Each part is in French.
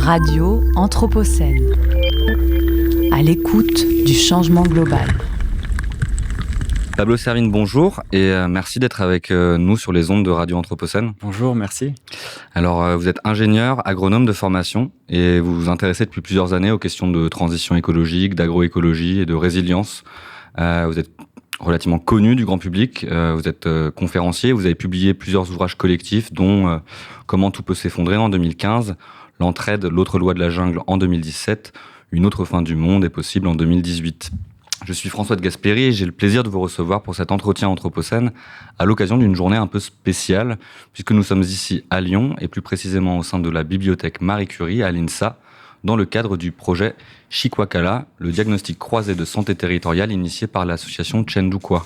Radio Anthropocène. À l'écoute du changement global. Pablo Servigne, bonjour et merci d'être avec nous sur les ondes de Radio Anthropocène. Bonjour, merci. Alors, vous êtes ingénieur, agronome de formation et vous vous intéressez depuis plusieurs années aux questions de transition écologique, d'agroécologie et de résilience. Vous êtes relativement connu du grand public, vous êtes conférencier, vous avez publié plusieurs ouvrages collectifs dont Comment tout peut s'effondrer en 2015, L'entraide, l'autre loi de la jungle en 2017, Une autre fin du monde est possible en 2018. Je suis François de Gasperi et j'ai le plaisir de vous recevoir pour cet entretien Anthropocène à l'occasion d'une journée un peu spéciale puisque nous sommes ici à Lyon et plus précisément au sein de la bibliothèque Marie Curie à l'INSA dans le cadre du projet Chikwakala, le diagnostic croisé de santé territoriale initié par l'association Chendukwa.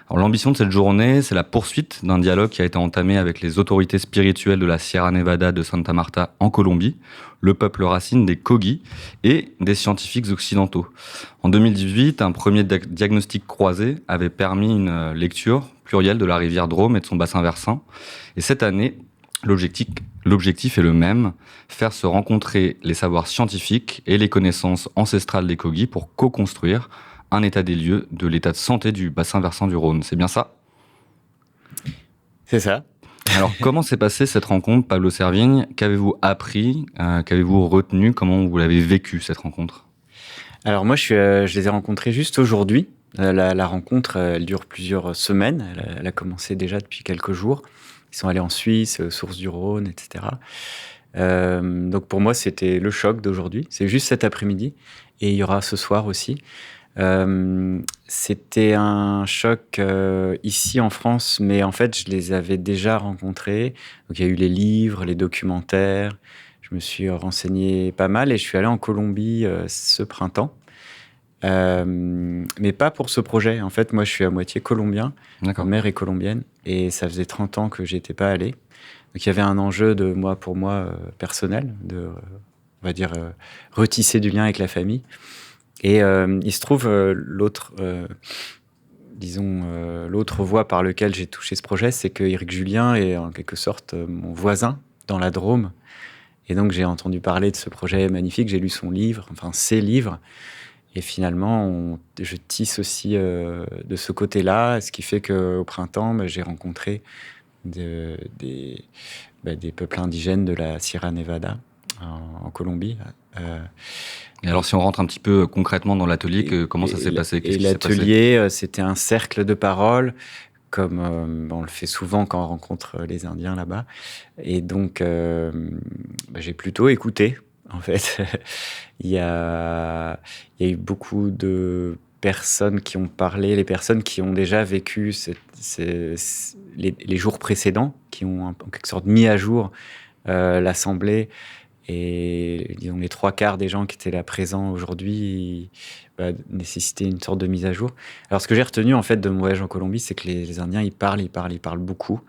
Alors, l'ambition de cette journée, c'est la poursuite d'un dialogue qui a été entamé avec les autorités spirituelles de la Sierra Nevada de Santa Marta en Colombie, le peuple racine des Kogi et des scientifiques occidentaux. En 2018, un premier diagnostic croisé avait permis une lecture plurielle de la rivière Drôme et de son bassin versant. Et cette année, l'objectif est le même, faire se rencontrer les savoirs scientifiques et les connaissances ancestrales des Kogi pour co-construire un état des lieux de l'état de santé du bassin versant du Rhône. C'est bien ça ? C'est ça. Alors, comment s'est passée cette rencontre, Pablo Servigne ? Qu'avez-vous appris ? Qu'avez-vous retenu ? Comment vous l'avez vécu, cette rencontre ? Alors moi, je les ai rencontrés juste aujourd'hui. La rencontre, elle dure plusieurs semaines. Elle a commencé déjà depuis quelques jours. Ils sont allés en Suisse, aux sources du Rhône, etc. Donc pour moi, c'était le choc d'aujourd'hui. C'est juste cet après-midi. Et il y aura ce soir aussi. C'était un choc ici en France, mais en fait, je les avais déjà rencontrés. Donc, il y a eu les livres, les documentaires. Je me suis renseigné pas mal et je suis allé en Colombie ce printemps. Mais pas pour ce projet. En fait, moi, je suis à moitié colombien. D'accord. Ma mère est colombienne et ça faisait 30 ans que j'étais pas allé. Donc, il y avait un enjeu pour moi personnel, on va dire, retisser du lien avec la famille. Et il se trouve, l'autre voie par laquelle j'ai touché ce projet, c'est que Éric Julien est en quelque sorte mon voisin dans la Drôme. Et donc, j'ai entendu parler de ce projet magnifique, j'ai lu son livre, enfin ses livres. Et finalement, je tisse aussi de ce côté-là, ce qui fait qu'au printemps, j'ai rencontré des peuples indigènes de la Sierra Nevada en Colombie. Et alors, si on rentre un petit peu concrètement dans l'atelier, comment ça s'est passé ? Qu'est-ce qui s'est passé ? L'atelier, c'était un cercle de parole, comme on le fait souvent quand on rencontre les Indiens là-bas. Et donc, j'ai plutôt écouté, en fait. Il y a eu beaucoup de personnes qui ont parlé, les personnes qui ont déjà vécu les jours précédents, qui ont en quelque sorte mis à jour l'Assemblée. Et disons, les 3/4 des gens qui étaient là présents aujourd'hui nécessitaient une sorte de mise à jour. Alors, ce que j'ai retenu en fait de mon voyage en Colombie, c'est que les Indiens, ils parlent beaucoup.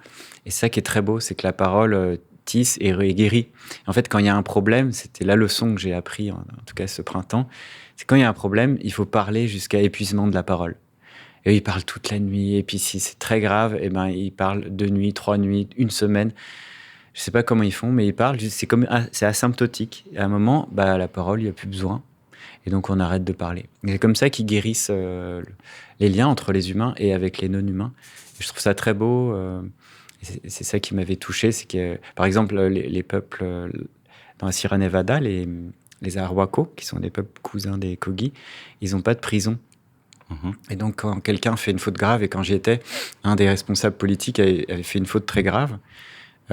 Et ça qui est très beau, c'est que la parole tisse et guérit. En fait, quand il y a un problème, c'était la leçon que j'ai appris, en tout cas ce printemps, c'est quand il y a un problème, il faut parler jusqu'à épuisement de la parole. Et ils parlent toute la nuit. Et puis, si c'est très grave, ils parlent 2 nuits, 3 nuits, 1 semaine. Je ne sais pas comment ils font, mais ils parlent. C'est asymptotique. Et à un moment, la parole, il n'y a plus besoin. Et donc, on arrête de parler. Et c'est comme ça qu'ils guérissent les liens entre les humains et avec les non-humains. Et je trouve ça très beau. C'est ça qui m'avait touché. C'est que, par exemple, les peuples dans la Sierra Nevada, les Arhuaco, qui sont des peuples cousins des Kogi, ils n'ont pas de prison. Et donc, quand quelqu'un fait une faute grave, et quand j'y étais, un des responsables politiques avait fait une faute très grave,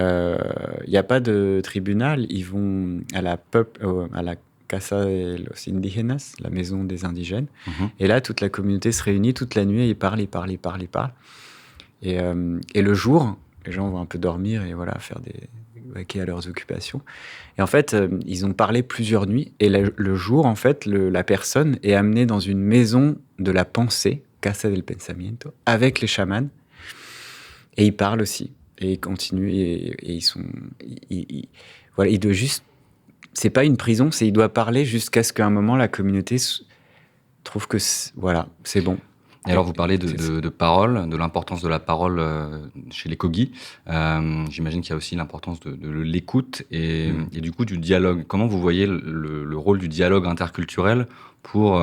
il n'y a pas de tribunal, ils vont à la Casa de los Indígenas, la maison des indigènes, et là toute la communauté se réunit toute la nuit et ils parlent. Et le jour, les gens vont un peu dormir et voilà, vaquer à leurs occupations. Et en fait, ils ont parlé plusieurs nuits, et le jour, en fait, la personne est amenée dans une maison de la pensée, Casa del Pensamiento, avec les chamans, et ils parlent aussi. Et ils continuent, et ils sont... voilà, il doit juste... C'est pas une prison, il doit parler jusqu'à ce qu'à un moment, la communauté trouve que... Voilà, c'est bon. Et alors, vous parlez de parole, de l'importance de la parole chez les Kogi. J'imagine qu'il y a aussi l'importance de l'écoute et du coup du dialogue. Comment vous voyez le rôle du dialogue interculturel pour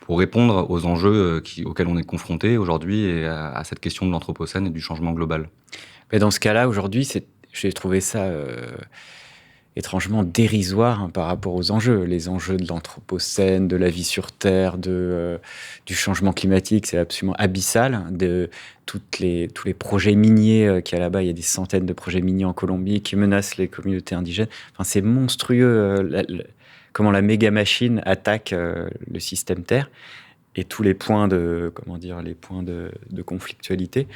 répondre aux enjeux auxquels on est confronté aujourd'hui et à cette question de l'anthropocène et du changement global? Mais dans ce cas-là, aujourd'hui, j'ai trouvé ça étrangement dérisoire par rapport aux enjeux. Les enjeux de l'anthropocène, de la vie sur Terre, du changement climatique, c'est absolument abyssal. Tous les projets miniers qu'il y a là-bas, il y a des centaines de projets miniers en Colombie qui menacent les communautés indigènes. Enfin, c'est monstrueux comment la méga-machine attaque le système Terre et tous les points de conflictualité.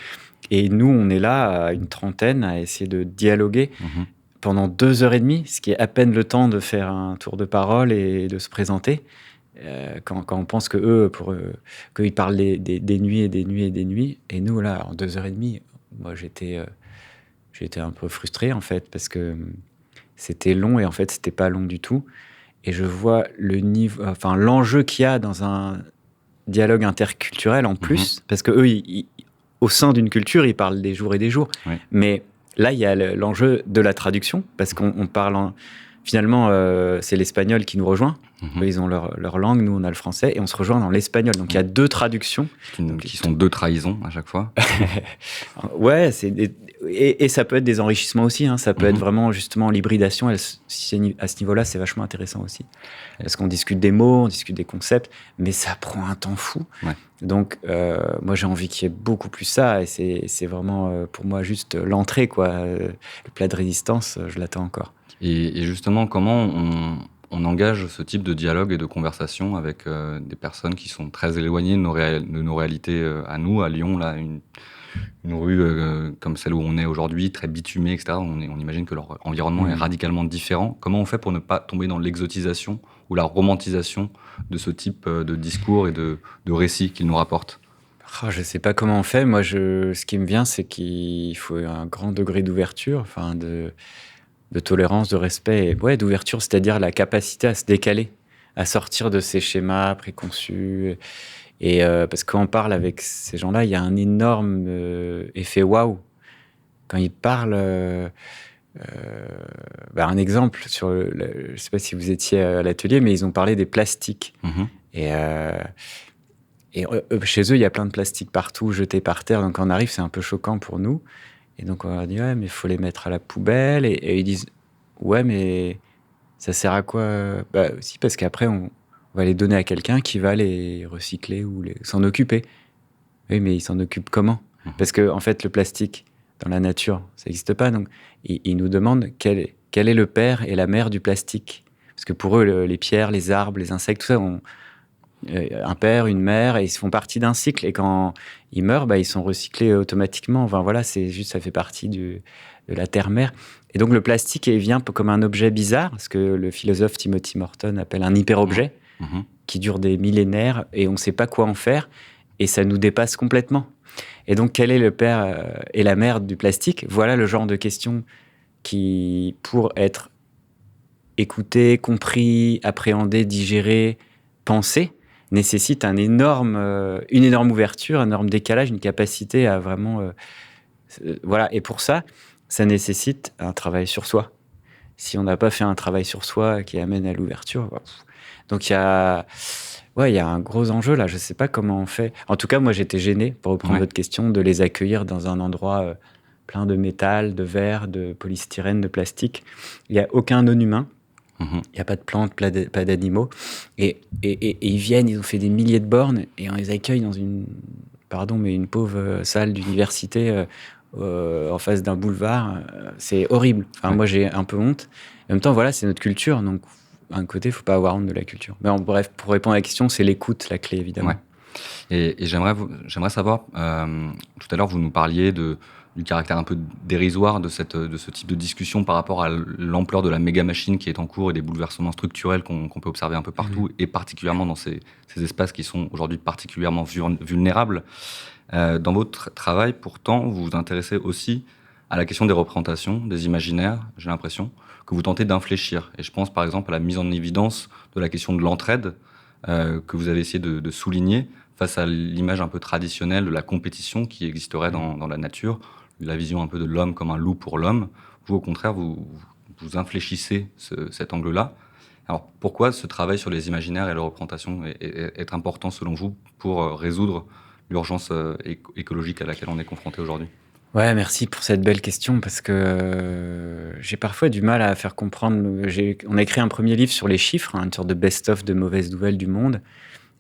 Et nous, on est là, à une trentaine, à essayer de dialoguer pendant 2h30, ce qui est à peine le temps de faire un tour de parole et de se présenter. Quand on pense qu'ils parlent des nuits et des nuits et des nuits. Et nous, là, en 2h30, moi, j'étais un peu frustré, en fait, parce que c'était long et en fait, c'était pas long du tout. Et je vois l'enjeu qu'il y a dans un dialogue interculturel en plus, parce que eux, au sein d'une culture, ils parlent des jours et des jours. Oui. Mais là, il y a l'enjeu de la traduction, parce qu'on parle finalement, c'est l'espagnol qui nous rejoint. Eux, ils ont leur langue, nous, on a le français, et on se rejoint dans l'espagnol. Donc, il y a 2 traductions. Qui sont 2 trahisons à chaque fois. Ouais, et ça peut être des enrichissements aussi. Hein. Ça peut être vraiment, justement, l'hybridation. À ce niveau-là, c'est vachement intéressant aussi. Parce qu'on discute des mots, on discute des concepts, mais ça prend un temps fou. Ouais. Donc, moi, j'ai envie qu'il y ait beaucoup plus ça. Et c'est vraiment, pour moi, juste l'entrée, quoi. Le plat de résistance, je l'attends encore. Et justement, comment on engage ce type de dialogue et de conversation avec des personnes qui sont très éloignées de nos réalités à nous, à Lyon, là, une rue comme celle où on est aujourd'hui, très bitumée, etc. On imagine que leur environnement est radicalement différent. Comment on fait pour ne pas tomber dans l'exotisation ou la romantisation de ce type de discours et de récits qu'ils nous rapportent? Je ne sais pas comment on fait. Moi, ce qui me vient, c'est qu'il faut un grand degré d'ouverture, enfin de tolérance, de respect, et d'ouverture, c'est-à-dire la capacité à se décaler, à sortir de ces schémas préconçus. Et parce que quand on parle avec ces gens-là, il y a un énorme effet waouh. Quand ils parlent, un exemple je ne sais pas si vous étiez à l'atelier, mais ils ont parlé des plastiques. Et chez eux, il y a plein de plastiques partout, jetés par terre. Donc quand on arrive, c'est un peu choquant pour nous. Et donc, on leur dit, ouais, mais il faut les mettre à la poubelle. Et ils disent, ouais, mais ça sert à quoi? Si, parce qu'après, on va les donner à quelqu'un qui va les recycler ou s'en occuper. Oui, mais il s'en occupe comment? Parce que, en fait, le plastique, dans la nature, ça n'existe pas. Donc, ils nous demandent quel est le père et la mère du plastique. Parce que pour eux, les pierres, les arbres, les insectes, tout ça, ont un père, une mère, et ils font partie d'un cycle. Et quand ils meurent, ils sont recyclés automatiquement. Enfin, voilà, c'est juste, ça fait partie de la terre-mère. Et donc, le plastique, il vient comme un objet bizarre, ce que le philosophe Timothy Morton appelle un hyper-objet, qui dure des millénaires, et on ne sait pas quoi en faire, et ça nous dépasse complètement. Et donc, quel est le père et la mère du plastique? Voilà le genre de questions qui, pour être écoutées, compris, appréhendées, digérées, pensées, nécessite une énorme ouverture, un énorme décalage, une capacité à vraiment... voilà. Et pour ça nécessite un travail sur soi. Si on n'a pas fait un travail sur soi qui amène à l'ouverture... Donc, il y a un gros enjeu là. Je ne sais pas comment on fait. En tout cas, moi, j'étais gêné, pour reprendre votre question, de les accueillir dans un endroit plein de métal, de verre, de polystyrène, de plastique. Il n'y a aucun non-humain. Il n'y a pas de plantes, pas d'animaux. Et ils viennent, ils ont fait des milliers de bornes et on les accueille dans une pauvre salle d'université en face d'un boulevard. C'est horrible. Enfin, moi, j'ai un peu honte. En même temps, voilà, c'est notre culture. Donc, d'un côté, il ne faut pas avoir honte de la culture. Mais bref, pour répondre à la question, c'est l'écoute, la clé, évidemment. Ouais. Et j'aimerais savoir, tout à l'heure, vous nous parliez du caractère un peu dérisoire de ce type de discussion par rapport à l'ampleur de la méga-machine qui est en cours et des bouleversements structurels qu'on peut observer un peu partout, et particulièrement dans ces espaces qui sont aujourd'hui particulièrement vulnérables. Dans votre travail, pourtant, vous vous intéressez aussi à la question des représentations, des imaginaires, j'ai l'impression, que vous tentez d'infléchir. Et je pense par exemple à la mise en évidence de la question de l'entraide, que vous avez essayé de souligner face à l'image un peu traditionnelle de la compétition qui existerait dans la nature, la vision un peu de l'homme comme un loup pour l'homme. Vous, au contraire, vous infléchissez cet angle-là. Alors, pourquoi ce travail sur les imaginaires et les représentations est important, selon vous, pour résoudre l'urgence écologique à laquelle on est confronté aujourd'hui ? Ouais, merci pour cette belle question, parce que j'ai parfois du mal à faire comprendre. On a écrit un premier livre sur les chiffres, une sorte de best-of de mauvaises nouvelles du monde.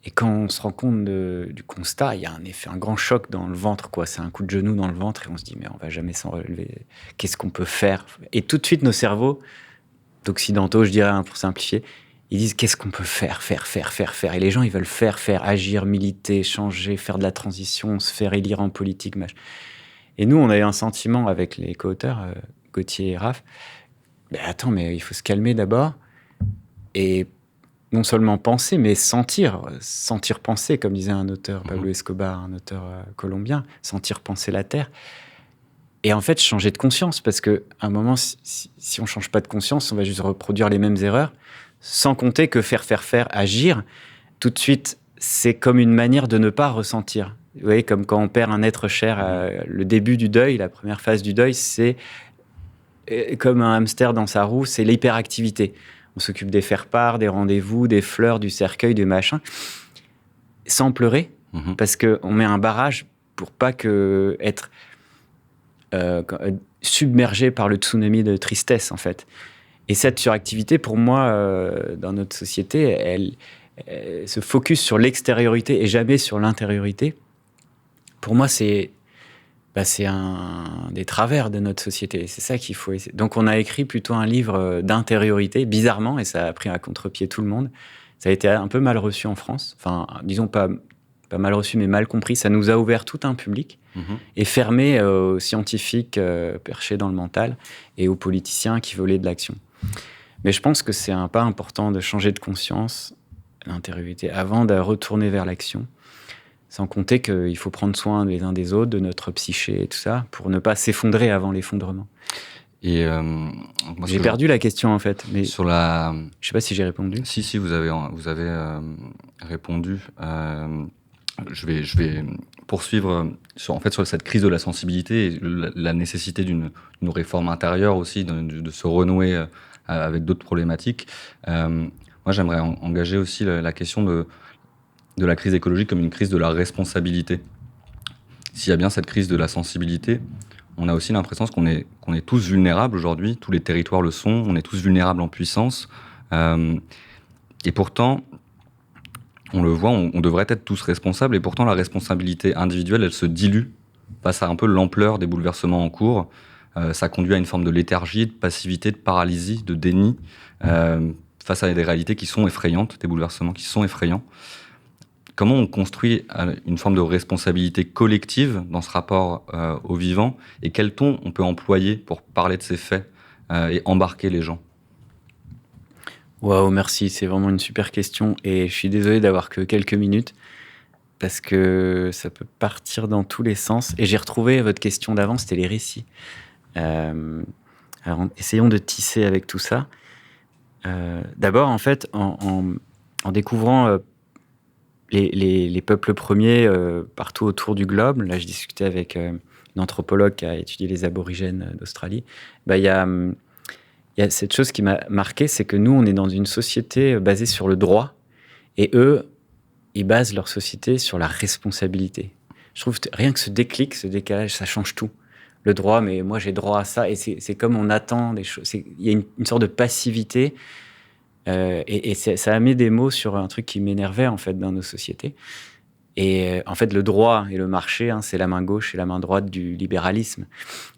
Et quand on se rend compte du constat, il y a un grand choc dans le ventre, quoi. C'est un coup de genou dans le ventre et on se dit, mais on va jamais s'en relever. Qu'est-ce qu'on peut faire ? Et tout de suite, nos cerveaux, d'occidentaux, je dirais, pour simplifier, ils disent, qu'est-ce qu'on peut faire. Et les gens, ils veulent faire, agir, militer, changer, faire de la transition, se faire élire en politique, machin. Et nous, on a eu un sentiment avec les co-auteurs, Gauthier et Raph, attends, mais il faut se calmer d'abord. Et non seulement penser, mais sentir penser, comme disait un auteur, Pablo Escobar, un auteur colombien, sentir penser la Terre. Et en fait, changer de conscience, parce qu'à un moment, si on ne change pas de conscience, on va juste reproduire les mêmes erreurs, sans compter que faire, agir, tout de suite, c'est comme une manière de ne pas ressentir. Vous voyez, comme quand on perd un être cher, le début du deuil, la première phase du deuil, c'est comme un hamster dans sa roue, c'est l'hyperactivité. On s'occupe des faire-part, des rendez-vous, des fleurs, du cercueil, des machins, sans pleurer, parce qu'on met un barrage pour pas être submergé par le tsunami de tristesse, en fait. Et cette suractivité, pour moi, dans notre société, elle se focus sur l'extériorité et jamais sur l'intériorité. Pour moi, c'est un des travers de notre société. C'est ça qu'il faut essayer. Donc, on a écrit plutôt un livre d'intériorité, bizarrement, et ça a pris à contre-pied tout le monde. Ça a été un peu mal reçu en France. Enfin, disons pas mal reçu, mais mal compris. Ça nous a ouvert tout un public et fermé aux scientifiques perchés dans le mental et aux politiciens qui voulaient de l'action. Mais je pense que c'est un pas important de changer de conscience, l'intériorité, avant de retourner vers l'action. Sans compter qu'il faut prendre soin les uns des autres, de notre psyché et tout ça, pour ne pas s'effondrer avant l'effondrement. Et j'ai perdu la question, en fait. Mais sur la... Je ne sais pas si j'ai répondu. Si, vous avez répondu. Je vais poursuivre sur cette crise de la sensibilité et la nécessité d'une réforme intérieure aussi, de se renouer avec d'autres problématiques. Moi, j'aimerais engager aussi la question de la crise écologique comme une crise de la responsabilité. S'il y a bien cette crise de la sensibilité, on a aussi l'impression qu'on est tous vulnérables aujourd'hui, tous les territoires le sont, on est tous vulnérables en puissance. Et pourtant, on le voit, on devrait être tous responsables, et pourtant la responsabilité individuelle, elle se dilue face à un peu l'ampleur des bouleversements en cours. Ça conduit à une forme de léthargie, de passivité, de paralysie, de déni, face à des réalités qui sont effrayantes, des bouleversements qui sont effrayants. Comment on construit une forme de responsabilité collective dans ce rapport au vivant, et quel ton on peut employer pour parler de ces faits et embarquer les gens ? Waouh, merci, c'est vraiment une super question, et je suis désolé d'avoir que quelques minutes, parce que ça peut partir dans tous les sens, et j'ai retrouvé votre question d'avant, c'était les récits. Alors, essayons de tisser avec tout ça. D'abord, en fait, en découvrant... Les peuples premiers partout autour du globe. Là, je discutais avec une anthropologue qui a étudié les aborigènes d'Australie. Il y a cette chose qui m'a marqué, c'est que nous, on est dans une société basée sur le droit, et eux, ils basent leur société sur la responsabilité. Je trouve que rien que ce déclic, ce décalage, ça change tout. Le droit, mais moi, j'ai droit à ça, et c'est comme on attend des choses. Il y a une sorte de passivité. Et ça a mis des mots sur un truc qui m'énervait, en fait, dans nos sociétés. Et en fait, le droit et le marché, c'est la main gauche et la main droite du libéralisme.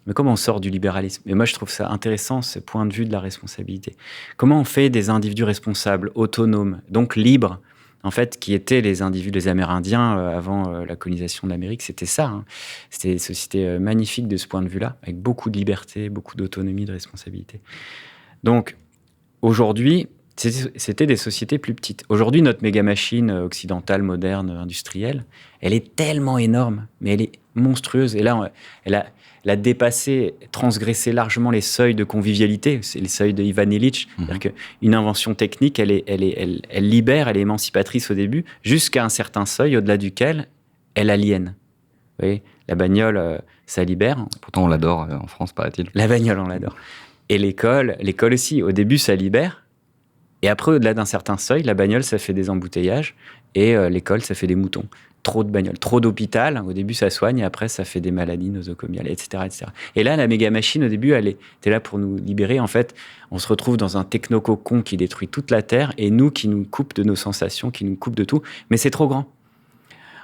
Mais comment on sort du libéralisme ? Et moi, je trouve ça intéressant, ce point de vue de la responsabilité. Comment on fait des individus responsables, autonomes, donc libres, en fait, qui étaient les individus, les Amérindiens avant la colonisation de l'Amérique, c'était ça. C'était des sociétés magnifiques de ce point de vue-là, avec beaucoup de liberté, beaucoup d'autonomie, de responsabilité. Donc, aujourd'hui, C'était des sociétés plus petites. Aujourd'hui, notre méga-machine occidentale, moderne, industrielle, elle est tellement énorme, mais elle est monstrueuse. Et là, elle a dépassé, transgressé largement les seuils de convivialité. C'est les seuils de Ivan Illich. C'est-à-dire qu'une invention technique, elle libère, elle est émancipatrice au début, jusqu'à un certain seuil au-delà duquel elle aliène. Vous voyez, la bagnole, ça libère. Pourtant, on l'adore en France, paraît-il. La bagnole, on l'adore. Et l'école aussi. Au début, ça libère. Et après, au-delà d'un certain seuil, la bagnole, ça fait des embouteillages. Et l'école, ça fait des moutons. Trop de bagnoles, trop d'hôpital. Au début, ça soigne. Et après, ça fait des maladies nosocomiales, etc., etc. Et là, la méga-machine, au début, elle était là pour nous libérer. En fait, on se retrouve dans un technococon qui détruit toute la Terre. Et nous, qui nous coupe de nos sensations, qui nous coupe de tout. Mais c'est trop grand.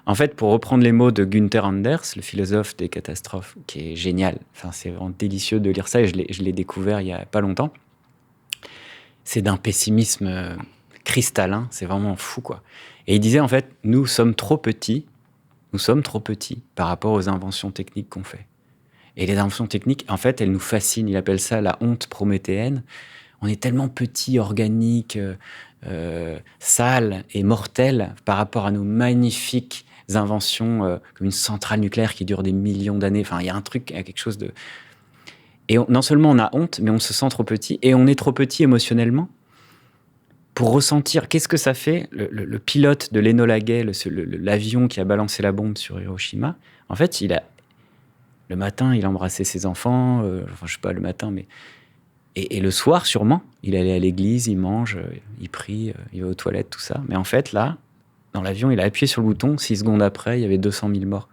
En fait, pour reprendre les mots de Günther Anders, le philosophe des catastrophes, qui est génial. Enfin, c'est vraiment délicieux de lire ça. Et je l'ai découvert il n'y a pas longtemps. C'est d'un pessimisme cristallin, c'est vraiment fou, quoi. Et il disait, en fait, nous sommes trop petits par rapport aux inventions techniques qu'on fait. Et les inventions techniques, en fait, elles nous fascinent. Il appelle ça la honte prométhéenne. On est tellement petits, organiques, sales et mortels par rapport à nos magnifiques inventions, comme une centrale nucléaire qui dure des millions d'années. Enfin, il y a un truc, il y a quelque chose de... Et non seulement on a honte, mais on se sent trop petit. Et on est trop petit émotionnellement pour ressentir. Qu'est-ce que ça fait, le pilote de l'Enola Gay, l'avion qui a balancé la bombe sur Hiroshima, en fait, le matin, il embrassait ses enfants. Je sais pas, le matin, mais... Et le soir, sûrement, il allait à l'église, il mange, il prie, il va aux toilettes, tout ça. Mais en fait, là, dans l'avion, il a appuyé sur le bouton. 6 secondes après, il y avait 200 000 morts.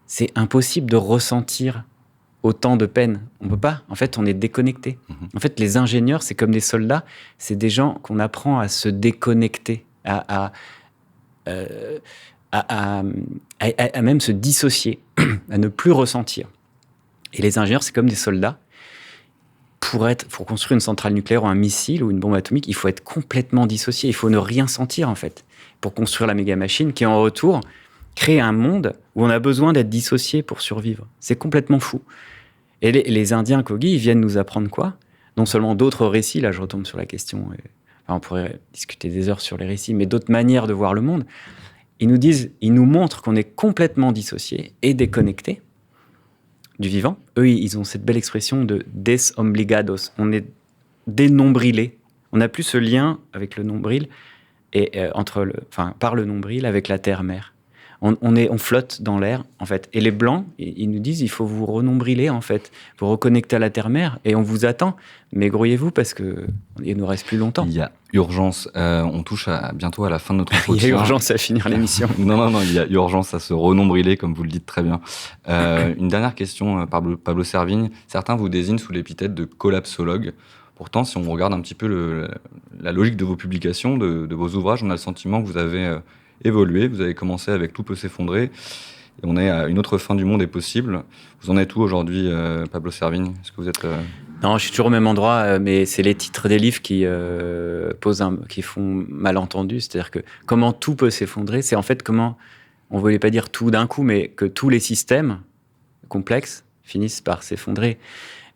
C'est impossible de ressentir autant de peine. On peut pas. En fait, on est déconnecté. En fait, les ingénieurs, c'est comme des soldats. C'est des gens qu'on apprend à se déconnecter, à même se dissocier, à ne plus ressentir. Et les ingénieurs, c'est comme des soldats. Pour construire une centrale nucléaire ou un missile ou une bombe atomique, il faut être complètement dissocié. Il faut ne rien sentir, en fait, pour construire la méga-machine qui, en retour, crée un monde où on a besoin d'être dissocié pour survivre. C'est complètement fou. Et les Indiens Kogi, ils viennent nous apprendre quoi ? Non seulement d'autres récits, là je retombe sur la question, on pourrait discuter des heures sur les récits, mais d'autres manières de voir le monde. Ils nous montrent qu'on est complètement dissocié et déconnecté du vivant. Eux, ils ont cette belle expression de desobligados. On est dénombrilé. On n'a plus ce lien avec le nombril et par le nombril avec la terre-mère. On flotte dans l'air, en fait. Et les Blancs, ils nous disent, il faut vous renombriler, en fait, vous reconnecter à la terre-mère, et on vous attend. Mais grouillez-vous, parce qu'il nous reste plus longtemps. Il y a urgence. On touche bientôt à la fin de notre entretien. Il y a urgence à finir l'émission. Non, il y a urgence à se renombriler, comme vous le dites très bien. Une dernière question, Pablo Servigne. Certains vous désignent sous l'épithète de collapsologue. Pourtant, si on regarde un petit peu la logique de vos publications, de vos ouvrages, on a le sentiment que vous avez... évolué, vous avez commencé avec Tout peut s'effondrer, et on est à une autre fin du monde est possible. Vous en êtes où aujourd'hui, Pablo Servigne ? Est-ce que vous êtes... Non, je suis toujours au même endroit, mais c'est les titres des livres qui font malentendu. C'est-à-dire que comment tout peut s'effondrer, c'est en fait comment, on ne voulait pas dire tout d'un coup, mais que tous les systèmes complexes finissent par s'effondrer.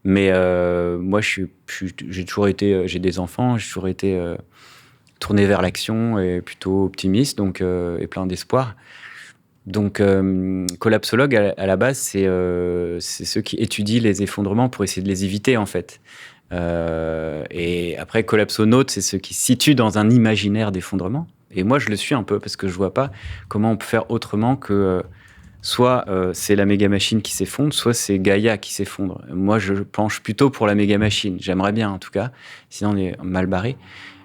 Mais moi, j'ai toujours été... j'ai des enfants, j'ai toujours été... tourné vers l'action et plutôt optimiste, donc, et plein d'espoir. Donc, collapsologue, à la base, c'est ceux qui étudient les effondrements pour essayer de les éviter, en fait. Et après, collapsonaute, c'est ceux qui se situent dans un imaginaire d'effondrement. Et moi, je le suis un peu, parce que je vois pas comment on peut faire autrement que... soit c'est la méga-machine qui s'effondre, soit c'est Gaïa qui s'effondre. Moi, je penche plutôt pour la méga-machine. J'aimerais bien, en tout cas. Sinon, on est mal barré.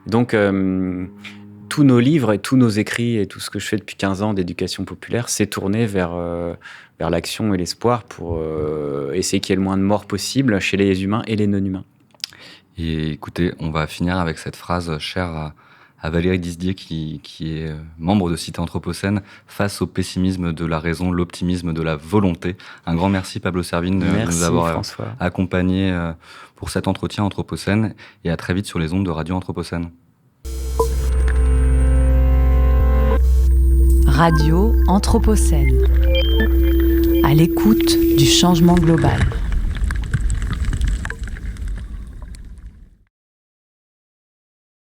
Donc, tous nos livres et tous nos écrits et tout ce que je fais depuis 15 ans d'éducation populaire, c'est tourné vers l'action et l'espoir pour essayer qu'il y ait le moins de morts possible chez les humains et les non-humains. Et écoutez, on va finir avec cette phrase chère à Valérie Disdier, qui est membre de Cité Anthropocène, face au pessimisme de la raison, l'optimisme de la volonté. Un grand merci, Pablo Servigne, de nous avoir accompagnés pour cet entretien Anthropocène, et à très vite sur les ondes de Radio Anthropocène. Radio Anthropocène, à l'écoute du changement global.